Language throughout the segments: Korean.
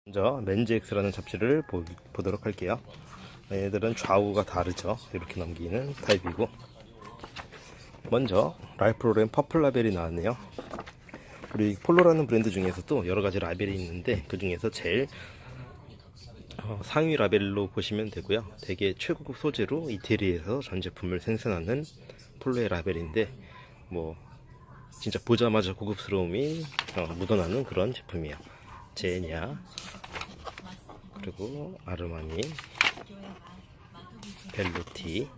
먼저 맨즈엑스라는 잡지를 보도록 할게요. 얘들은 좌우가 다르죠. 이렇게 넘기는 타입이고, 먼저 랄프 로렌 퍼플 라벨이 나왔네요. 우리 폴로라는 브랜드 중에서도 여러가지 라벨이 있는데 그 중에서 제일 상위 라벨로 보시면 되고요. 되게 최고급 소재로 이태리에서 전 제품을 생산하는 폴로의 라벨인데, 뭐 진짜 보자마자 고급스러움이 묻어나는 그런 제품이에요. 제냐, 그리고 아르마니, 벨루티,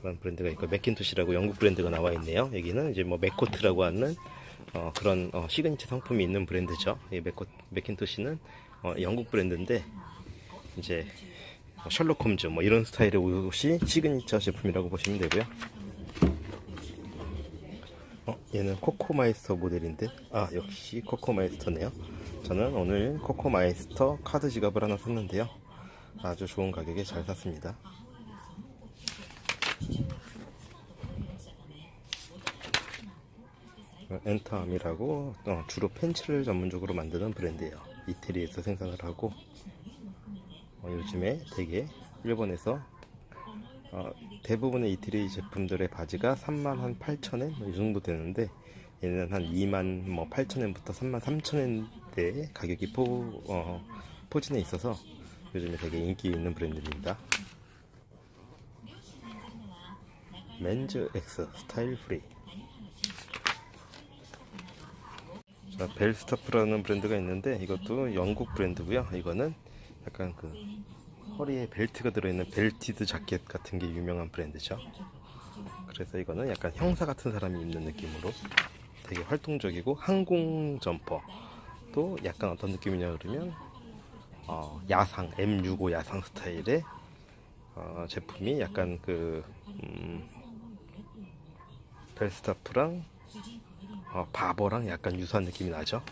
그런 브랜드가 있고, 맥킨토시라고 영국 브랜드가 나와 있네요. 여기는 이제 뭐 맥코트라고 하는 그런 시그니처 상품이 있는 브랜드죠. 이 맥킨토시는 영국 브랜드인데, 이제 셜록 홈즈 뭐 이런 스타일의 옷이 시그니처 제품이라고 보시면 되고요. 얘는 코코마이스터 모델인데, 역시 코코마이스터네요. 저는 오늘 코코마이스터 카드 지갑을 하나 샀는데요. 아주 좋은 가격에 잘 샀습니다. 엔터암이라고 주로 팬츠를 전문적으로 만드는 브랜드예요. 이태리에서 생산을 하고, 요즘에 되게 일본에서 대부분의 이태리 제품들의 바지가 38,000엔 이 정도 되는데, 얘는 한 28,000엔부터 33,000엔대의 가격이 포진해 있어서 요즘에 되게 인기 있는 브랜드입니다. 맨즈 X 스타일 프리. 자, 벨스타프라는 브랜드가 있는데 이것도 영국 브랜드고요. 이거는 약간 그 허리에 벨트가 들어있는 벨티드 자켓 같은 게 유명한 브랜드죠. 그래서 이거는 약간 형사 같은 사람이 입는 느낌으로 되게 활동적이고, 항공 점퍼 또 약간 어떤 느낌이냐 그러면 야상 M65 야상 스타일의 제품이 약간 그 벨스타프랑 바버랑 약간 유사한 느낌이 나죠.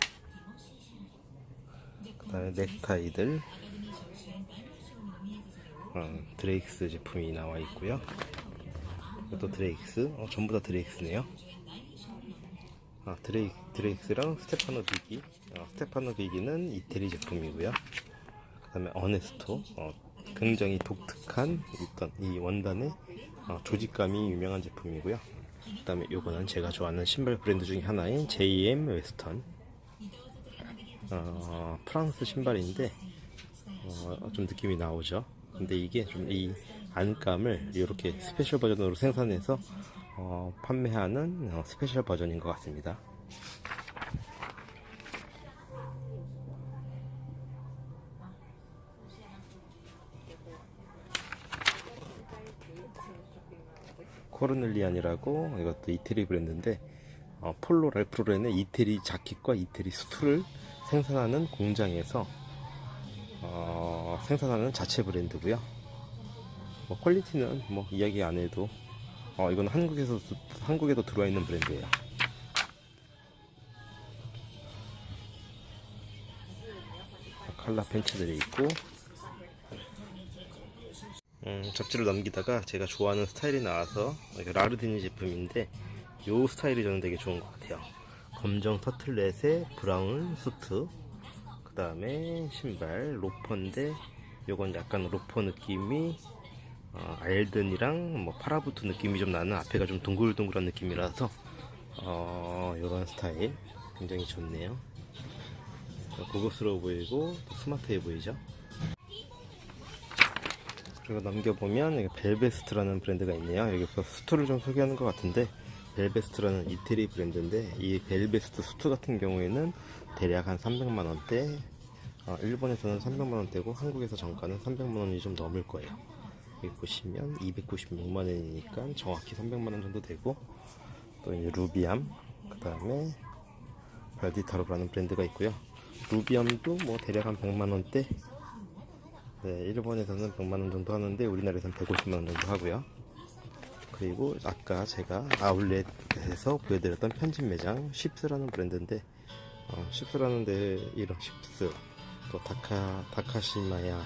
그 다음에 넥타이들 드레익스 제품이 나와 있고요. 이것도 드레익스, 전부 다 드레익스네요. 드레익스랑 스테파노 비기. 스테파노 비기는 이태리 제품이고요. 그 다음에 어네스토, 굉장히 독특한 어떤 이 원단의 조직감이 유명한 제품이고요. 그 다음에 요거는 제가 좋아하는 신발 브랜드 중에 하나인 JM 웨스턴, 프랑스 신발인데 좀 느낌이 나오죠. 근데 이게 좀 이 안감을 이렇게 스페셜 버전으로 생산해서 판매하는 스페셜 버전인 것 같습니다. 코르넬리안이라고, 이것도 이태리 브랜드인데 폴로 랄프 로렌의 이태리 자켓과 이태리 수트를 생산하는 공장에서 생산하는 자체 브랜드고요. 퀄리티는 뭐 이야기 안 해도 이건 한국에도 들어와 있는 브랜드예요. 칼라 팬츠들이 있고, 잡지를 넘기다가 제가 좋아하는 스타일이 나와서, 라르디니 제품인데 요 스타일이 저는 되게 좋은 것 같아요. 검정 터틀넷에 브라운 수트, 그 다음에 신발 로퍼인데 요건 약간 로퍼 느낌이 알든이랑 뭐 파라부트 느낌이 좀 나는, 앞에가 좀 동글동글한 느낌이라서 요런 스타일 굉장히 좋네요. 고급스러워 보이고 또 스마트해 보이죠. 그리고 넘겨보면 벨베스트라는 브랜드가 있네요. 여기서 수트를 좀 소개하는 것 같은데, 벨베스트라는 이태리 브랜드인데, 이 벨베스트 수트 같은 경우에는 대략 한 300만원대, 일본에서는 300만원대고 한국에서 정가는 300만원이 좀 넘을 거예요. 여기 보시면 296만원이니까 정확히 300만원 정도 되고, 또 이제 루비암, 그 다음에 발디타로라는 브랜드가 있고요. 루비암도 뭐 대략 한 100만원대, 네, 일본에서는 100만원 정도 하는데 우리나라에서는 150만원 정도 하고요. 그리고 아까 제가 아울렛에서 보여드렸던 편집 매장 쉽스라는 브랜드인데, 쉽스라는 데 이런 쉽스, 또 다카시마야,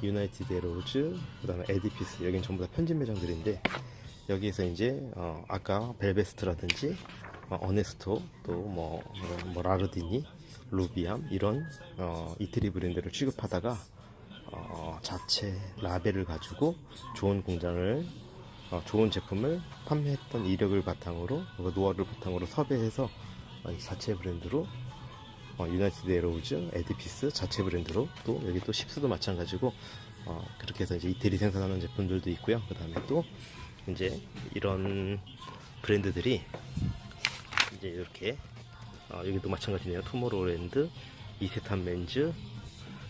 유나이티드 에로즈, 그 다음에 에디피스, 여긴 전부 다 편집 매장들인데, 여기에서 이제 아까 벨베스트라든지 어네스토, 또 뭐 라르디니, 루비암 이런 이태리 브랜드를 취급하다가 자체 라벨을 가지고 좋은 공장을 좋은 제품을 판매했던 이력을 바탕으로 그 노하우를 바탕으로 섭외해서 이 자체 브랜드로 유나이티드 에어로우즈, 에디피스 자체 브랜드로 또 여기 또 십스도 마찬가지고 그렇게 해서 이제 이태리 생산하는 제품들도 있고요. 그 다음에 또 이제 이런 브랜드들이 이제 이렇게 여기도 마찬가지네요. 투모로우랜드, 이세탄 맨즈,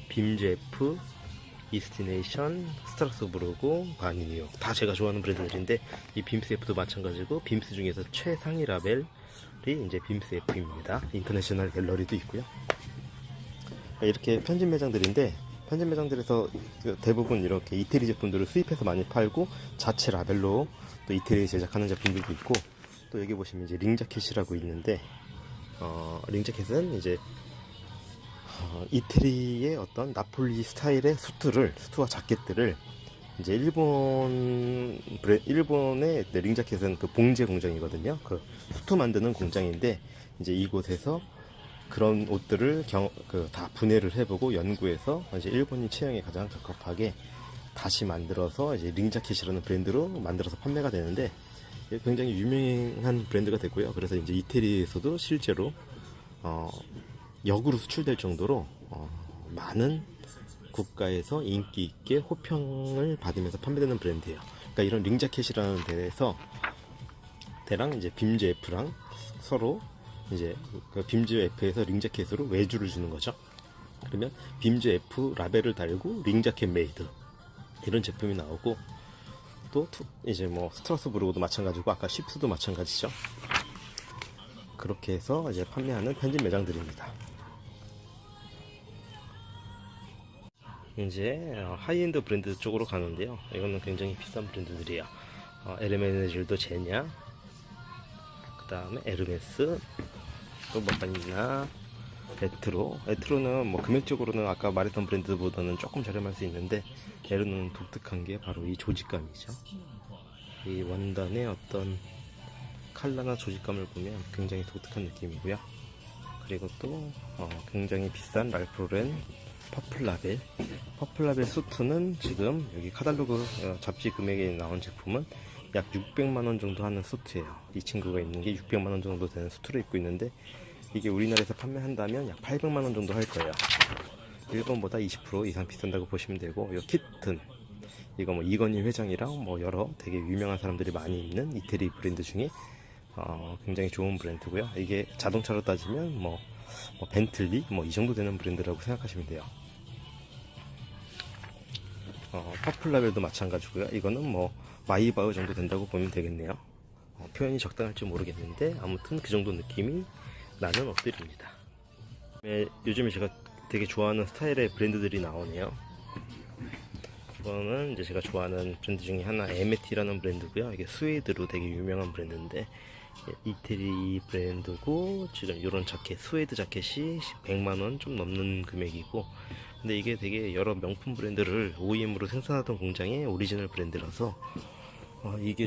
빔제프, 이스티네이션, 스트라스부르고, 바니뉴욕 다 제가 좋아하는 브랜드들인데 이 빔스F도 마찬가지고 빔스 중에서 최상위 라벨이 이제 빔스F입니다. 인터내셔널 갤러리도 있고요. 이렇게 편집 매장들인데 편집 매장들에서 대부분 이렇게 이태리 제품들을 수입해서 많이 팔고 자체 라벨로 또 이태리에 제작하는 제품들도 있고 또 여기 보시면 이제 링자켓이라고 있는데 링자켓은 이제 이태리의 어떤 나폴리 스타일의 수트와 자켓들을 이제 일본의 링자켓은 그 봉제 공장이거든요. 그 수트 만드는 공장인데 이제 이곳에서 그런 옷들을 다 분해를 해보고 연구해서 이제 일본인 체형에 가장 적합하게 다시 만들어서 이제 링자켓이라는 브랜드로 만들어서 판매가 되는데 굉장히 유명한 브랜드가 됐고요. 그래서 이제 이태리에서도 실제로 역으로 수출될 정도로 많은 국가에서 인기 있게 호평을 받으면서 판매되는 브랜드예요. 그러니까 이런 링자켓이라는 데랑 이제 빔즈 F랑 서로 이제 그 빔즈 F에서 링자켓으로 외주를 주는 거죠. 그러면 빔즈 F 라벨을 달고 링자켓 메이드 이런 제품이 나오고 또 이제 뭐 스트라스부르고도 마찬가지고 아까 쉽스도 마찬가지죠. 그렇게 해서 이제 판매하는 편집 매장들입니다. 이제 하이엔드 브랜드 쪽으로 가는데요. 이거는 굉장히 비싼 브랜드들이에요. 에르메네질도 제냐, 그 다음에 에르메스, 또 뭐가 에트로는 뭐 금액적으로는 아까 말했던 브랜드보다는 조금 저렴할 수 있는데 에르는 독특한 게 바로 이 조직감이죠. 이 원단의 어떤 컬러나 조직감을 보면 굉장히 독특한 느낌이고요. 그리고 또 굉장히 비싼 랄프로렌 퍼플라벨 수트는 지금 여기 카탈로그 잡지 금액에 나온 제품은 약 600만원 정도 하는 수트예요. 이 친구가 입는 게 600만원 정도 되는 수트를 입고 있는데 이게 우리나라에서 판매한다면 약 800만원 정도 할 거예요. 일본보다 20% 이상 비싼다고 보시면 되고, 이 키튼 이거 뭐 이건희 회장이랑 뭐 여러 되게 유명한 사람들이 많이 입는 이태리 브랜드 중에 굉장히 좋은 브랜드고요. 이게 자동차로 따지면 뭐 벤틀리 뭐 이 정도 되는 브랜드라고 생각하시면 돼요. 퍼플라벨도 마찬가지고요. 이거는 뭐 마이바흐 정도 된다고 보면 되겠네요. 표현이 적당할지 모르겠는데 아무튼 그 정도 느낌이 나는 옷들입니다. 요즘에 제가 되게 좋아하는 스타일의 브랜드들이 나오네요. 이거는 이제 제가 좋아하는 브랜드 중에 하나 에메티라는 브랜드고요. 이게 스웨이드로 되게 유명한 브랜드인데 이태리 브랜드고 지금 이런 자켓 스웨이드 자켓이 100만원 좀 넘는 금액이고, 근데 이게 되게 여러 명품 브랜드를 OEM으로 생산하던 공장의 오리지널 브랜드라서 이게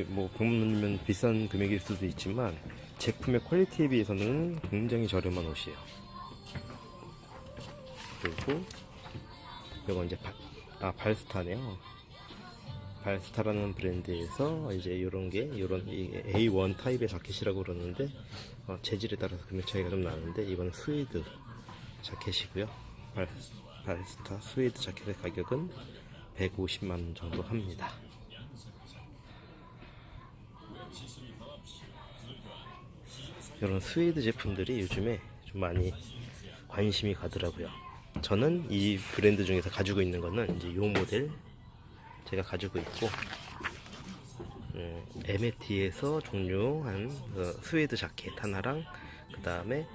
뭐 100만원이면 비싼 금액일 수도 있지만 제품의 퀄리티에 비해서는 굉장히 저렴한 옷이에요. 그리고 이건 이제 발스타네요. 발스타라는 브랜드에서 이제 이런 A1 타입의 자켓이라고 그러는데 재질에 따라서 금액 차이가 좀 나는데 이건 스웨이드 자켓이고요. 발스타 스웨이드 자켓의 가격은 150만원 정도 합니다. 이런 스웨이드 제품들이 요즘에 좀 많이 관심이 가더라고요. 저는 이 브랜드 중에서 가지고 있는 거는 이제 이 모델 제가 가지고 있고, 에메티에서 종류한 스웨이드 자켓 하나랑 그 다음에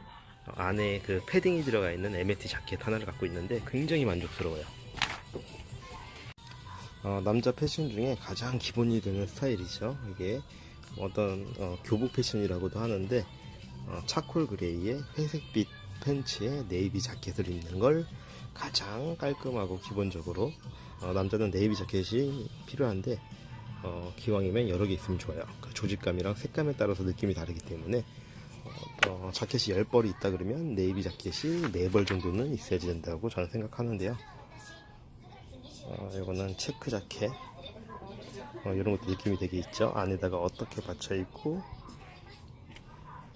안에 그 패딩이 들어가 있는 에메티 자켓 하나를 갖고 있는데 굉장히 만족스러워요. 남자 패션 중에 가장 기본이 되는 스타일이죠. 이게 어떤 교복 패션이라고도 하는데 차콜 그레이의 회색빛 팬츠에 네이비 자켓을 입는 걸 가장 깔끔하고 기본적으로 남자는 네이비 자켓이 필요한데 기왕이면 여러 개 있으면 좋아요. 그 조직감이랑 색감에 따라서 느낌이 다르기 때문에 자켓이 10벌이 있다 그러면 네이비 자켓이 4벌 정도는 있어야지 된다고 저는 생각하는데요. 이거는 체크 자켓. 이런 것도 느낌이 되게 있죠. 안에다가 어떻게 받쳐 입고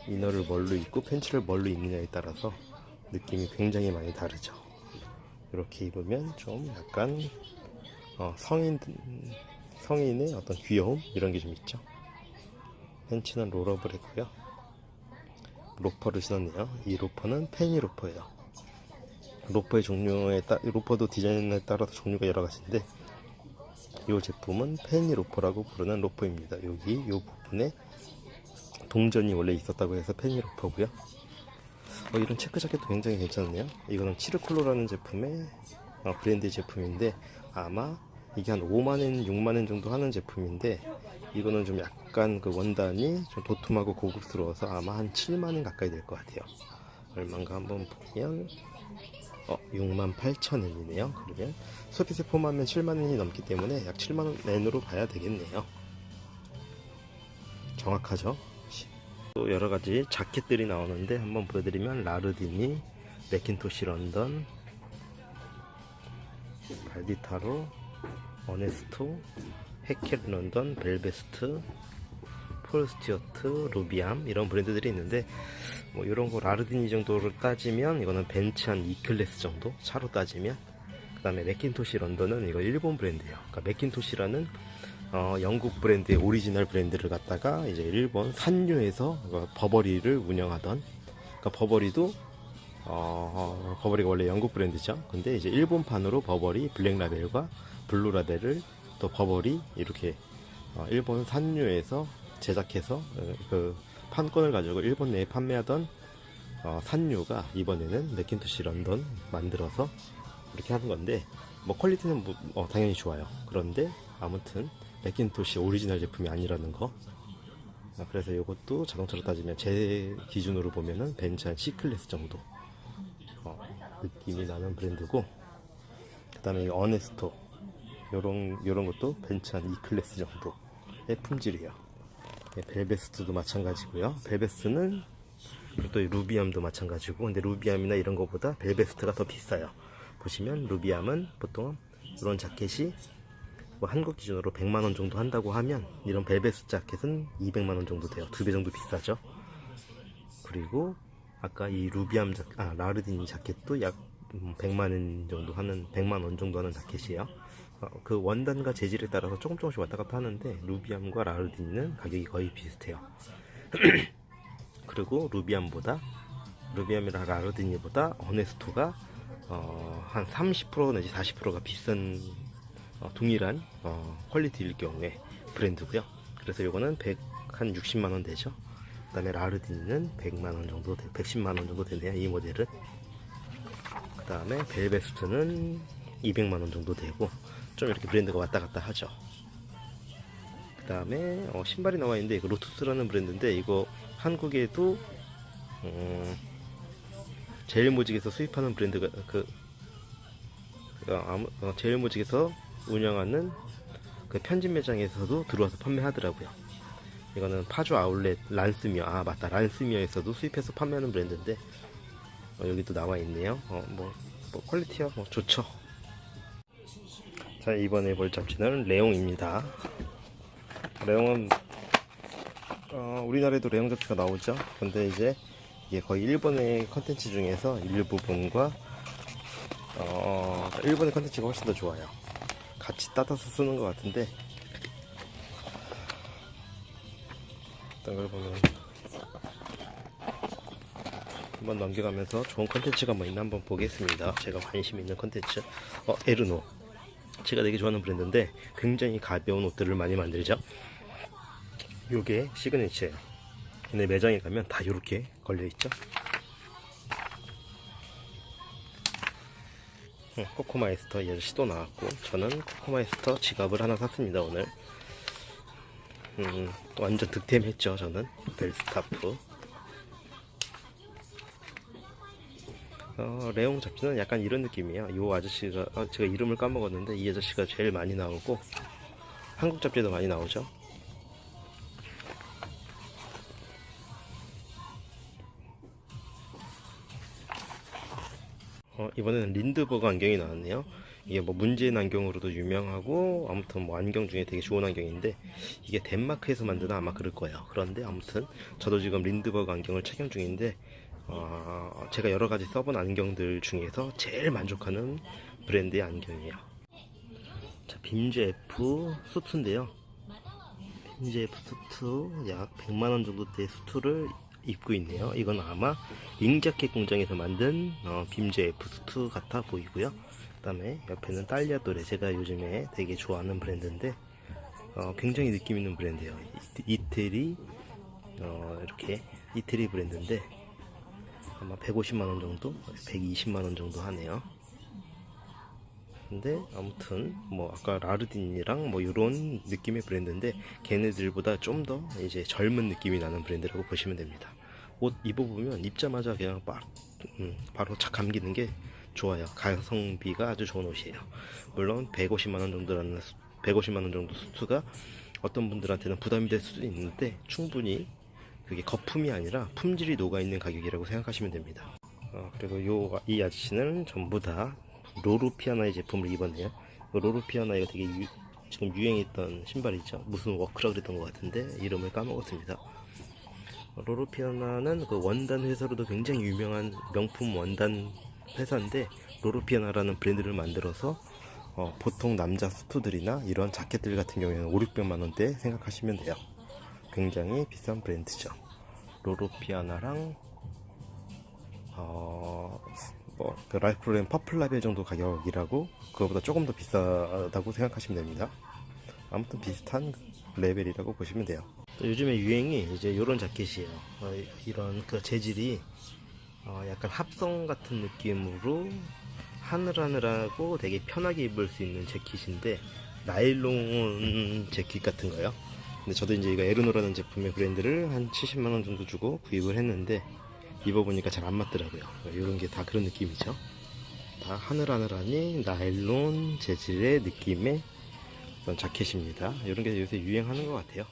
이너를 뭘로 입고 팬츠를 뭘로 입느냐에 따라서 느낌이 굉장히 많이 다르죠. 이렇게 입으면 좀 약간 성인의 어떤 귀여움 이런 게 좀 있죠. 팬츠는 롤업을 했고요. 로퍼를 신었네요. 이 로퍼는 페니 로퍼예요. 로퍼의 로퍼도 디자인에 따라서 종류가 여러 가지인데 이 제품은 페니 로퍼라고 부르는 로퍼입니다. 여기 이 부분에 동전이 원래 있었다고 해서 페니 로퍼고요. 이런 체크 자켓도 굉장히 괜찮네요. 이거는 치르콜로라는 제품의 브랜드 제품인데 아마 이게 한 5만엔, 6만엔 정도 하는 제품인데 이거는 좀 약간 그 원단이 좀 도톰하고 고급스러워서 아마 한 7만엔 가까이 될 것 같아요. 얼마인가 한번 보면 68,000엔이네요. 그러면 소비세 포함하면 7만엔이 넘기 때문에 약 7만엔으로 봐야 되겠네요. 정확하죠? 또 여러가지 자켓들이 나오는데 한번 보여드리면 라르디니, 맥킨토시 런던, 발디타로, 어네스토, 해켓 런던, 벨베스트, 폴 스튜어트, 루비암 이런 브랜드들이 있는데 뭐 이런 거 라르디니 정도로 따지면 이거는 벤츠 한 2클래스 정도 차로 따지면, 그 다음에 맥킨토시 런던은 이거 일본 브랜드예요. 그러니까 맥킨토시라는 영국 브랜드의 오리지널 브랜드를 갖다가 이제 일본 산류에서 버버리를 운영하던, 그러니까 버버리도 버버리가 원래 영국 브랜드죠. 근데 이제 일본판으로 버버리 블랙 라벨과 블루 라벨을 또 버버리 이렇게 일본 산류에서 제작해서 그 판권을 가지고 일본 내에 판매하던 산류가 이번에는 맥킨토시 런던 만들어서 이렇게 하는 건데 뭐 퀄리티는 당연히 좋아요. 그런데 아무튼 맥킨토시 오리지널 제품이 아니라는 거. 그래서 이것도 자동차로 따지면 제 기준으로 보면은 벤츠 한 C클래스 정도 느낌이 나는 브랜드고, 그 다음에 어네스토 요런 것도 벤츠 한 E클래스 정도의 품질이에요. 벨베스트도 마찬가지고요. 벨베스트는 또 루비암도 마찬가지고, 근데 루비암이나 이런 거보다 벨베스트가 더 비싸요. 보시면 루비암은 보통 이런 자켓이 뭐 한국 기준으로 100만원 정도 한다고 하면 이런 벨베스트 자켓은 200만원 정도 돼요. 2배 정도 비싸죠. 그리고 아까 이 루비암 라르디니 자켓도 약 100만원 정도 하는 자켓이에요. 그 원단과 재질에 따라서 조금씩 왔다 갔다 하는데 루비암과 라르디니는 가격이 거의 비슷해요. 그리고 루비암이랑 라르디니보다 어네스토가 한 30% 내지 40%가 비싼 동일한 퀄리티일 경우에 브랜드고요. 그래서 이거는 한 60만원 되죠. 그 다음에 라르디니는 100만원 정도 110만원 정도 되네요. 이 모델은. 그 다음에 벨베스트는 200만원 정도 되고, 좀 이렇게 브랜드가 왔다 갔다 하죠. 그 다음에 신발이 나와 있는데 이거 로투스라는 브랜드인데 이거 한국에도 제일모직에서 수입하는 브랜드가 제일모직에서 운영하는 그 편집 매장에서도 들어와서 판매하더라고요. 이거는 파주 아울렛 란스미어, 맞다, 란스미어에서도 수입해서 판매하는 브랜드인데 여기도 나와 있네요. 뭐 퀄리티야 뭐 좋죠. 자, 이번에 볼 잡지는 레옹입니다. 레옹은 우리나라에도 레옹 잡지가 나오죠. 근데 이제 이게 거의 일본의 컨텐츠 중에서 일부분과 일본의 컨텐츠가 훨씬 더 좋아요. 같이 따라서 쓰는 것 같은데, 어떤 걸 보면 한번 넘겨가면서 좋은 컨텐츠가 뭐 있나 한번 보겠습니다. 제가 관심 있는 컨텐츠, 에르노. 제가 되게 좋아하는 브랜드인데 굉장히 가벼운 옷들을 많이 만들죠. 요게 시그니처예요. 근데 매장에 가면 다 이렇게 걸려있죠. 코코마이스터 이 아저씨도 나왔고, 저는 코코마이스터 지갑을 하나 샀습니다 오늘. 완전 득템했죠. 저는 벨스타프. 레옹 잡지는 약간 이런 느낌이에요. 이 아저씨가 제가 이름을 까먹었는데 이 아저씨가 제일 많이 나오고, 한국 잡지도 많이 나오죠. 이번에는 린드버그 안경이 나왔네요. 이게 뭐 문재인 안경으로도 유명하고 아무튼 뭐 안경 중에 되게 좋은 안경인데 이게 덴마크에서 만드나 아마 그럴 거예요. 그런데 아무튼 저도 지금 린드버그 안경을 착용 중인데 제가 여러 가지 써본 안경들 중에서 제일 만족하는 브랜드의 안경이에요. 자, 빔즈 F 수트인데요. 빔즈 F 수트 약 100만원 정도대의 수트를 입고 있네요. 이건 아마 잉자켓 공장에서 만든 빔즈 F 수트 같아 보이고요. 그 다음에 옆에는 딸리아도레, 제가 요즘에 되게 좋아하는 브랜드인데 굉장히 느낌 있는 브랜드예요. 이태리 이렇게 이태리 브랜드인데 아마 150만원 정도 120만원 정도 하네요. 근데 아무튼 뭐 아까 라르딘이랑 뭐 이런 느낌의 브랜드인데 걔네들보다 좀 더 이제 젊은 느낌이 나는 브랜드라고 보시면 됩니다. 옷 입어보면 입자마자 그냥 바로 착 감기는 게 좋아요. 가성비가 아주 좋은 옷이에요. 물론 150만원 정도라는 150만원 정도 수트가 어떤 분들한테는 부담이 될 수도 있는데 충분히 그게 거품이 아니라 품질이 녹아있는 가격이라고 생각하시면 됩니다. 그리고 이 아저씨는 전부 다 로루피아나의 제품을 입었네요. 로루피아나가 되게 지금 유행했던 신발이죠. 무슨 워크라 그랬던 것 같은데 이름을 까먹었습니다. 로루피아나는 그 원단 회사로도 굉장히 유명한 명품 원단 회사인데 로루피아나라는 브랜드를 만들어서 보통 남자 수트들이나 이런 자켓들 같은 경우에는 5, 600만원대 생각하시면 돼요. 굉장히 비싼 브랜드죠. 로루피아나랑 그 랄프 로렌 퍼플 라벨 정도 가격이라고 그거보다 조금 더 비싸다고 생각하시면 됩니다. 아무튼 비슷한 레벨이라고 보시면 돼요. 요즘에 유행이 이제 이런 자켓이에요. 이런 그 재질이 약간 합성 같은 느낌으로 하늘하늘하고 되게 편하게 입을 수 있는 재킷인데 나일론 재킷 같은 거요. 근데 저도 이제 이거 에르노라는 제품의 브랜드를 한 70만원 정도 주고 구입을 했는데 입어보니까 잘 안 맞더라고요. 이런 게 다 그런 느낌이죠. 다 하늘하늘하니 나일론 재질의 느낌의 어떤 자켓입니다. 이런 게 요새 유행하는 것 같아요.